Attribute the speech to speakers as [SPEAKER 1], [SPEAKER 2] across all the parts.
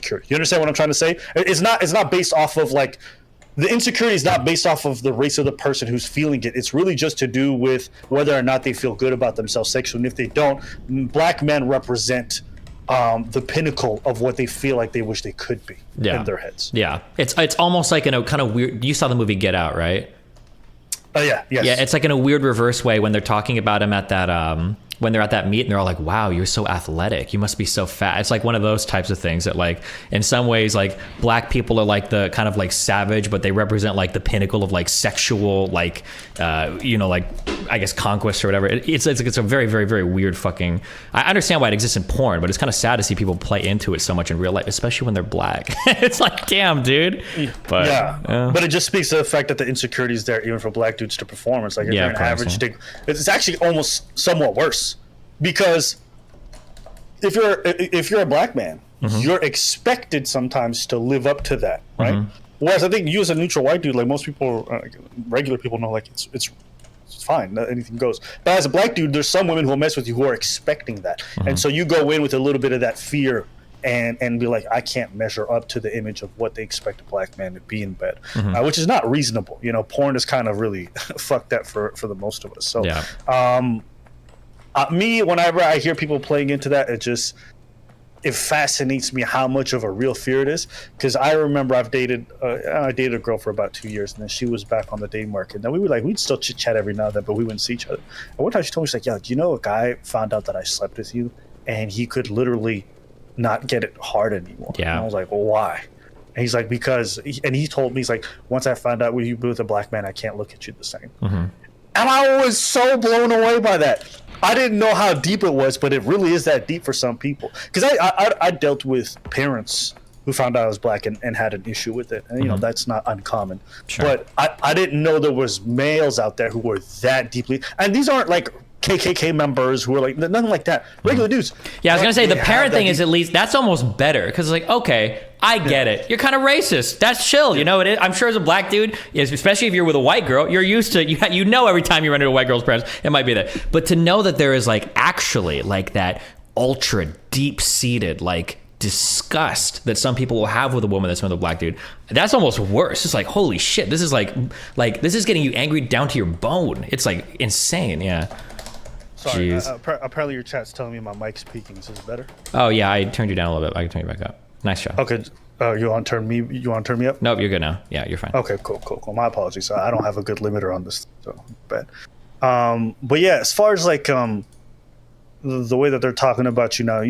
[SPEAKER 1] insecure. You understand what I'm trying to say? It's not based off of like the insecurity is not based off of the race of the person who's feeling it. It's really just to do with whether or not they feel good about themselves sexually. And if they don't, black men represent the pinnacle of what they feel like they wish they could be in their heads.
[SPEAKER 2] Yeah, it's almost like in a kind of weird. You saw the movie Get Out, right?
[SPEAKER 1] Oh yeah, yes.
[SPEAKER 2] Yeah, it's like in a weird reverse way when they're talking about him at that when they're at that meet and they're all like, wow, you're so athletic, you must be so fat. It's like one of those types of things that like in some ways like black people are like the kind of like savage, but they represent like the pinnacle of like sexual like like I guess conquest or whatever. It's a very, very, very weird fucking, I understand why it exists in porn, but it's kind of sad to see people play into it so much in real life, especially when they're black. It's like, damn, dude. But
[SPEAKER 1] but it just speaks to the fact that the insecurity is there even for black dudes to perform. It's like if you're an average dick, it's actually almost somewhat worse. Because if you're a black man, you're expected sometimes to live up to that, right? Whereas I think you as a neutral white dude, like most people, regular people know, like it's fine, anything goes. But as a black dude, there's some women who will mess with you who are expecting that, and so you go in with a little bit of that fear and be like, I can't measure up to the image of what they expect a black man to be in bed, which is not reasonable. You know, porn is kind of really fucked that for the most of us. So, me, whenever I hear people playing into that, it fascinates me how much of a real fear it is. Because I remember I dated a girl for about 2 years, and then she was back on the dating market. And then we'd still chit chat every now and then, but we wouldn't see each other. And one time she told me, she's like, "Yo, do you know a guy found out that I slept with you, and he could literally not get it hard anymore?"
[SPEAKER 2] Yeah.
[SPEAKER 1] And I was like, "Well, why?" And he's like, he told me, he's like, "Once I found out you with a black man, I can't look at you the same." And I was so blown away by that. I didn't know how deep it was, but it really is that deep for some people. Because I dealt with parents who found out I was black and had an issue with it. And, that's not uncommon. Sure. But I didn't know there was males out there who were that deeply. And these aren't like KKK members who are like, nothing like that. Regular dudes.
[SPEAKER 2] Yeah, I was going to say, the parent thing is at least, that's almost better. Because it's like, okay, I get it. You're kind of racist. That's chill. You know, it is. I'm sure as a black dude, especially if you're with a white girl, you're used to, you know every time you run into a white girl's parents, it might be that. But to know that there is like actually like that ultra deep-seated like disgust that some people will have with a woman that's with a black dude, that's almost worse. It's like, holy shit, this is like this is getting you angry down to your bone. It's like insane. Yeah.
[SPEAKER 1] Sorry, apparently your chat's telling me my mic's peaking. Is this better?
[SPEAKER 2] Oh yeah, I turned you down a little bit. I can turn you back up. Nice job.
[SPEAKER 1] Okay. You want to turn me up?
[SPEAKER 2] Nope, you're good now. Yeah, you're fine.
[SPEAKER 1] Okay, cool. My apologies. I don't have a good limiter on this, so bad. But yeah, as far as like the way that they're talking about you now,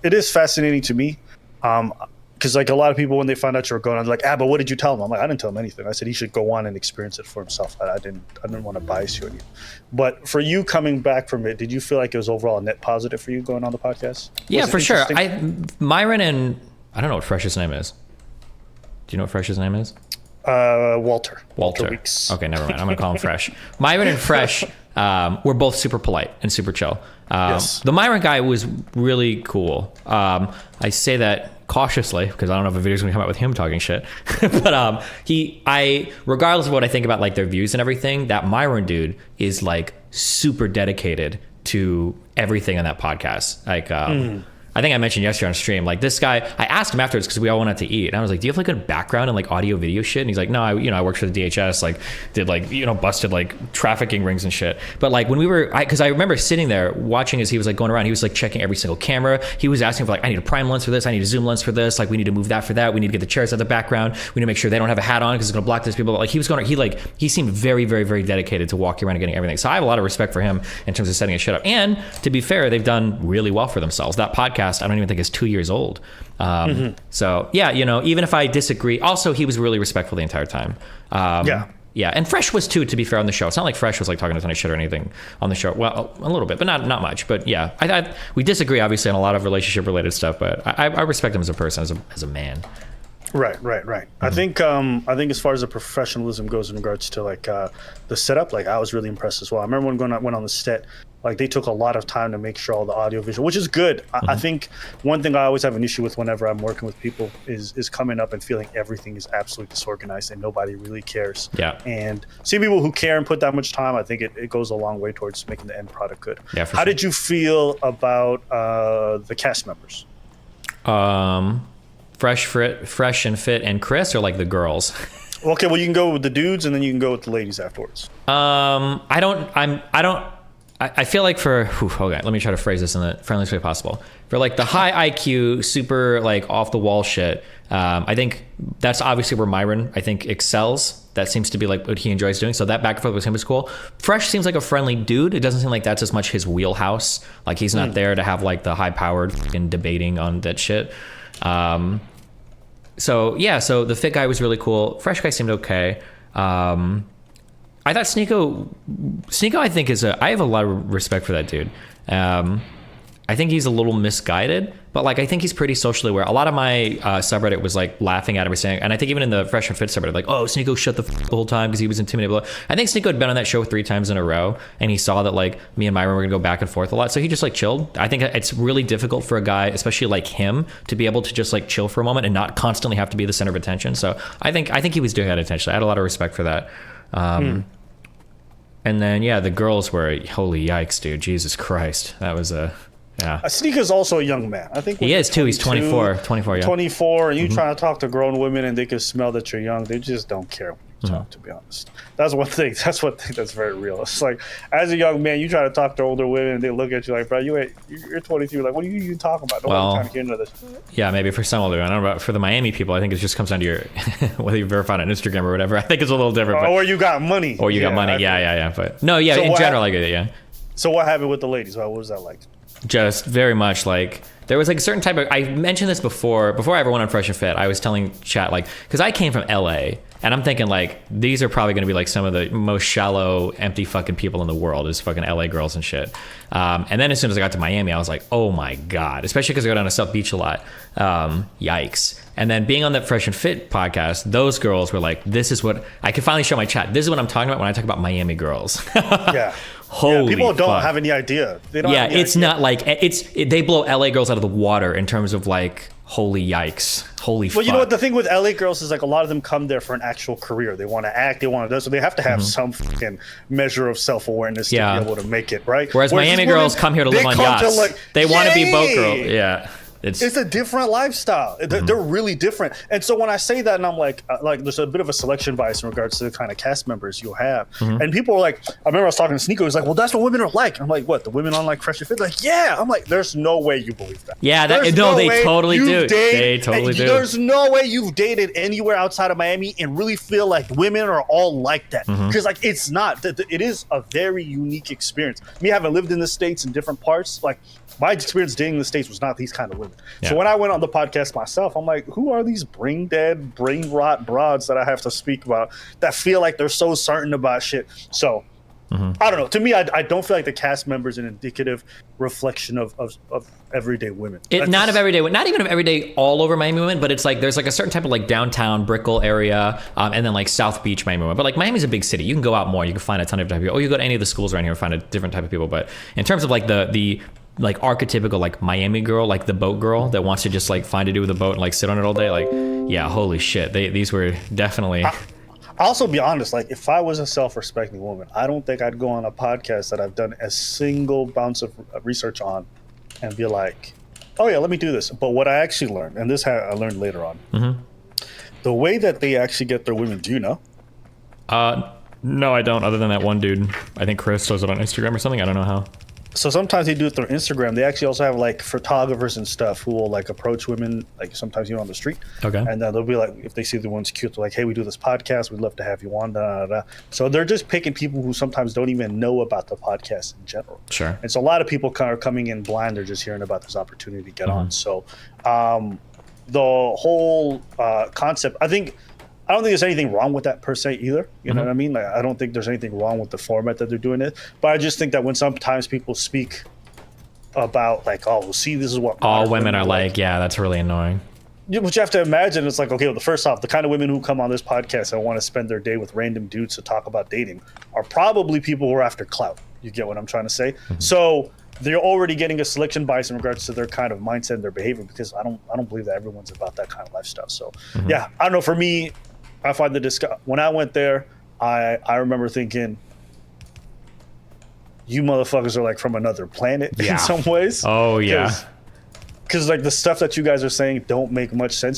[SPEAKER 1] it is fascinating to me. Because like a lot of people, when they find out you're going on, they're like, but what did you tell him? I'm like, I didn't tell him anything. I said he should go on and experience it for himself. I didn't want to bias you or anything. But for you coming back from it, did you feel like it was overall a net positive for you going on the podcast?
[SPEAKER 2] Yeah, for sure. Myron and I don't know what Fresh's name is. Do you know what Fresh's name is?
[SPEAKER 1] Walter
[SPEAKER 2] Weeks. Okay, never mind. I'm gonna call him Fresh. Myron and Fresh were both super polite and super chill.
[SPEAKER 1] Yes.
[SPEAKER 2] The Myron guy was really cool. I say that cautiously because I don't know if a video's gonna come out with him talking shit. But regardless of what I think about like their views and everything, that Myron dude is like super dedicated to everything on that podcast. Like I think I mentioned yesterday on stream, like this guy, I asked him afterwards because we all went out to eat. And I was like, do you have like a background in like audio video shit? And he's like, no, I worked for the DHS, like did like, busted like trafficking rings and shit. But like when we were, because I remember sitting there watching as he was like going around, he was like checking every single camera. He was asking for like, I need a prime lens for this. I need a zoom lens for this. Like we need to move that for that. We need to get the chairs out of the background. We need to make sure they don't have a hat on because it's going to block these people. Like he seemed very, very, very dedicated to walking around and getting everything. So I have a lot of respect for him in terms of setting his shit up. And to be fair, they've done really well for themselves. That podcast, I don't even think it's 2 years old. So yeah, even if I disagree, also he was really respectful the entire time. Yeah, and Fresh was too, to be fair, on the show. It's not like Fresh was like talking a ton of shit or anything on the show. Well, a little bit, but not much. But yeah, we disagree obviously on a lot of relationship related stuff, but I respect him as a person, as a man.
[SPEAKER 1] Right. I think as far as the professionalism goes in regards to like the setup, like I was really impressed as well. I remember when I went on the set, like they took a lot of time to make sure all the audio visual, which is good. I think one thing I always have an issue with whenever I'm working with people is coming up and feeling everything is absolutely disorganized and nobody really cares.
[SPEAKER 2] Yeah.
[SPEAKER 1] And see people who care and put that much time, I think it goes a long way towards making the end product good.
[SPEAKER 2] Yeah, for
[SPEAKER 1] How
[SPEAKER 2] sure.
[SPEAKER 1] did you feel about the cast members?
[SPEAKER 2] Fresh and Fit, and Chris are like the girls.
[SPEAKER 1] Okay, well, you can go with the dudes, and then you can go with the ladies afterwards.
[SPEAKER 2] I feel like okay, let me try to phrase this in the friendliest way possible. For like the high IQ, super like off the wall shit, I think that's obviously where Myron, I think, excels. That seems to be like what he enjoys doing. So that back and forth with him is cool. Fresh seems like a friendly dude. It doesn't seem like that's as much his wheelhouse. Like he's not there to have like the high powered fucking debating on that shit. So the Fit guy was really cool. Fresh guy seemed okay. I thought Sneako, I think I have a lot of respect for that dude. I think he's a little misguided, but like I think he's pretty socially aware. A lot of my subreddit was like laughing at him, saying, and I think even in the Fresh and Fit subreddit, like, oh, Sneako shut the whole time because he was intimidated. I think Sneako had been on that show 3 times in a row, and he saw that like me and Myron were gonna go back and forth a lot, so he just like chilled. I think it's really difficult for a guy, especially like him, to be able to just like chill for a moment and not constantly have to be the center of attention. So I think he was doing that intentionally. I had a lot of respect for that. And then the girls were, holy yikes, dude, Jesus Christ, that was a. Yeah.
[SPEAKER 1] Sneaker's also a young man. I think
[SPEAKER 2] he is too. He's 24. 24, yeah.
[SPEAKER 1] 24, and you trying to talk to grown women, and they can smell that you're young. They just don't care when you talk. To be honest, that's one thing. That's one thing that's very real. It's like, as a young man, you try to talk to older women, and they look at you like, bro, you're 23. Like, what are you talking about? Nobody's trying to get into this. Yeah,
[SPEAKER 2] maybe for some older women. I don't know about for the Miami people. I think it just comes down to your whether you verify on Instagram or whatever. I think it's a little different.
[SPEAKER 1] Or you got money.
[SPEAKER 2] Or you got money. Yeah. But no, yeah. So in general, I get it. Yeah.
[SPEAKER 1] So what happened with the ladies? What was that like?
[SPEAKER 2] Just very much like there was like a certain type of, I mentioned this before I ever went on Fresh and Fit. I was telling chat, like, because I came from LA and I'm thinking like these are probably going to be like some of the most shallow, empty fucking people in the world is fucking LA girls and shit. And then as soon as I got to Miami, I was like, oh my God, especially because I go down to South Beach a lot. Yikes. And then being on the Fresh and Fit podcast, those girls were like, this is what I could finally show my chat. This is what I'm talking about when I talk about Miami girls.
[SPEAKER 1] Yeah.
[SPEAKER 2] Holy
[SPEAKER 1] people don't
[SPEAKER 2] fuck.
[SPEAKER 1] have any idea. They don't
[SPEAKER 2] it's idea. Not like they blow LA girls out of the water in terms of like, holy yikes, holy fuck.
[SPEAKER 1] Well, you know what the thing with LA girls is, like, a lot of them come there for an actual career. They want to act, they want to do, so they have to have some fucking measure of self-awareness to be able to make it, right?
[SPEAKER 2] Whereas Miami girls come here to live on yachts. They want to be boat girls. Yeah. It's
[SPEAKER 1] a different lifestyle. They're really different. And so when I say that, and I'm like there's a bit of a selection bias in regards to the kind of cast members you'll have. And people are like, I remember I was talking to Sneako, he's like, well, that's what women are like. And I'm like, what, the women on like Fresh and Fit? Like, yeah. I'm like, there's no way you believe that.
[SPEAKER 2] Yeah, they totally do. They totally do.
[SPEAKER 1] There's no way you've dated anywhere outside of Miami and really feel like women are all like that. Because like it's not. It is a very unique experience. Me having lived in the States in different parts, like my experience dating in the States was not these kind of women. Yeah. So when I went on the podcast myself, I'm like, who are these brain dead, brain rot broads that I have to speak about that feel like they're so certain about shit? So I don't know. To me, I don't feel like the cast member is an indicative reflection of everyday women.
[SPEAKER 2] Not of everyday, not even of everyday all over Miami women, but it's like there's like a certain type of like downtown Brickell area, and then like South Beach Miami women. But like Miami's a big city. You can go out more. You can find a ton of different type of people. Or you go to any of the schools around here and find a different type of people. But in terms of like the like archetypical like Miami girl, like the boat girl that wants to just like find to do with a boat and like sit on it all day, like, yeah, holy shit, these were definitely.
[SPEAKER 1] I'll also be honest, like if I was a self-respecting woman, I don't think I'd go on a podcast that I've done a single bounce of research on and be like, oh yeah, let me do this. But what I actually learned, and this I learned later on, the way that they actually get their women, do you know?
[SPEAKER 2] No, I don't, other than that one dude. I think Chris does it on Instagram or something. I don't know how.
[SPEAKER 1] So sometimes they do it through Instagram. They actually also have like photographers and stuff who will like approach women, like sometimes on the street. Okay. And they'll be like, if they see the one's cute, they're like, hey, we do this podcast. We'd love to have you on. Da, da, da. So they're just picking people who sometimes don't even know about the podcast in general. Sure. And so a lot of people are coming in blind. They're just hearing about this opportunity to get on. So the whole concept, I don't think there's anything wrong with that per se either. You know what I mean? Like, I don't think there's anything wrong with the format that they're doing it. But I just think that when sometimes people speak about like, oh, well, see, this is what
[SPEAKER 2] all women are like, yeah, that's really annoying.
[SPEAKER 1] But you have to imagine, it's like, okay, well, first off, the kind of women who come on this podcast and want to spend their day with random dudes to talk about dating are probably people who are after clout. You get what I'm trying to say? So they're already getting a selection bias in regards to their kind of mindset and their behavior, because I don't believe that everyone's about that kind of lifestyle. So yeah, I don't know. For me, I find when I went there, I remember thinking, you motherfuckers are like from another planet in some ways.
[SPEAKER 2] Oh yeah.
[SPEAKER 1] Because like the stuff that you guys are saying don't make much sense